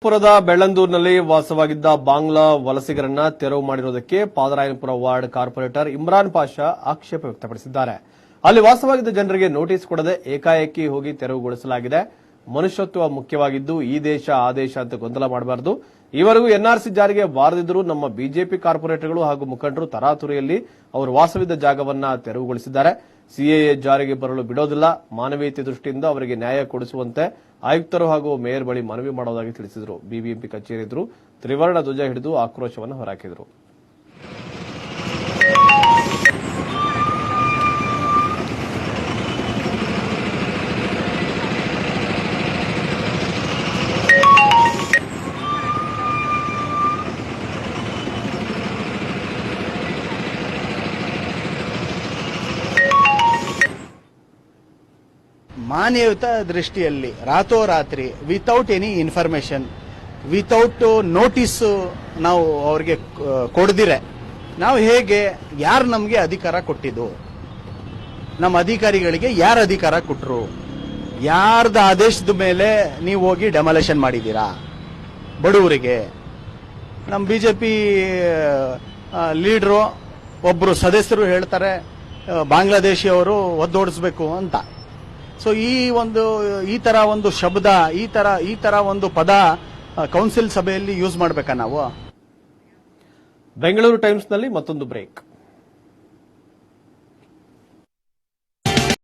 ಪುರದ ಬೆಳ್ಳಂದೂರಿನಲ್ಲಿ ವಾಸವಾಗಿದ್ದ ಬಾಂಗ್ಲಾ ವಲಸಿಗರನ್ನ ತೆರವು ಮಾಡಿರುವುದಕ್ಕೆ ಪಾದರಾಯನಪುರ ವಾರ್ಡ್ ಕಾರ್ಪೊರೇಟರ್ ಇಮ್ರಾನ್ ಪಾಷಾ ಆಕ್ಷೇಪ ವ್ಯಕ್ತಪಡಿಸಿದ್ದಾರೆ. ಅಲ್ಲಿ ವಾಸವಾಗಿದ್ದ ಜನರಿಗೆ ನೋಟಿಸ್ ಕೊಡದೆ ಏಕಾಏಕಿ ಹೋಗಿ ತೆರವುಗೊಳಿಸಲಾಗಿದೆ. ಮನುಷ್ಯತ್ವ ಮುಖ್ಯವಾಗಿದ್ದು ಈ ದೇಶ ಆ ದೇಶ ಅಂತ ಗೊಂದಲ ಮಾಡಬಾರದು. ಈವರೆಗೂ ಎನ್ಆರ್ಸಿ ಜಾರಿಗೆ ಬಾರದಿದ್ದರೂ ನಮ್ಮ ಬಿಜೆಪಿ ಕಾರ್ಪೊರೇಟರ್ಗಳು ಹಾಗೂ ಮುಖಂಡರು ತರಾತುರಿಯಲ್ಲಿ ಅವರು ವಾಸವಿದ್ದ ಜಾಗವನ್ನ ತೆರವುಗೊಳಿಸಿದ್ದಾರೆ. ಸಿಎಎ ಜಾರಿಗೆ ಬರಲು ಬಿಡೋದಿಲ್ಲ. ಮಾನವೀಯತೆ ದೃಷ್ಟಿಯಿಂದ ಅವರಿಗೆ ನ್ಯಾಯ ಕೊಡಿಸುವಂತೆ ಆಯುಕ್ತರು ಹಾಗೂ ಮೇಯರ್ ಬಳಿ ಮನವಿ ಮಾಡುವುದಾಗಿ ತಿಳಿಸಿದರು. ಬಿಬಿಎಂಪಿ ಕಚೇರಿ ಎದುರು ತ್ರಿವರ್ಣ ಧ್ವಜ ಹಿಡಿದು ಆಕ್ರೋಶವನ್ನು ಹೊರಹಾಕಿದರು. ಮಾನವೀಯತ ದೃಷ್ಟಿಯಲ್ಲಿ ರಾತ್ರೋರಾತ್ರಿ without any information, without notice ನಾವು ಅವ್ರಿಗೆ ಕೊಡದಿರೆ ನಾವು ಹೇಗೆ, ಯಾರು ನಮಗೆ ಅಧಿಕಾರ ಕೊಟ್ಟಿದ್ದು, ನಮ್ಮ ಅಧಿಕಾರಿಗಳಿಗೆ ಯಾರು ಅಧಿಕಾರ ಕೊಟ್ಟರು, ಯಾರ್ದ ಆದೇಶದ ಮೇಲೆ ನೀವು ಹೋಗಿ ಡೆಮಾಲೇಷನ್ ಮಾಡಿದ್ದೀರಾ ಬಡವರಿಗೆ? ನಮ್ಮ ಬಿಜೆಪಿ ಲೀಡರು ಒಬ್ಬರು ಸದಸ್ಯರು ಹೇಳ್ತಾರೆ ಬಾಂಗ್ಲಾದೇಶಿಯವರು ಒದ್ದೋಡಿಸ್ಬೇಕು ಅಂತ. ಸೊ ಈ ತರ ಒಂದು ಶಬ್ದ, ಈ ತರ ಒಂದು ಪದ ಕೌನ್ಸಿಲ್ ಸಭೆಯಲ್ಲಿ ಯೂಸ್ ಮಾಡಬೇಕಾ ನಾವು? ಬೆಂಗಳೂರು ಟೈಮ್ಸ್ನಲ್ಲಿ ಮತ್ತೊಂದು ಬ್ರೇಕ್.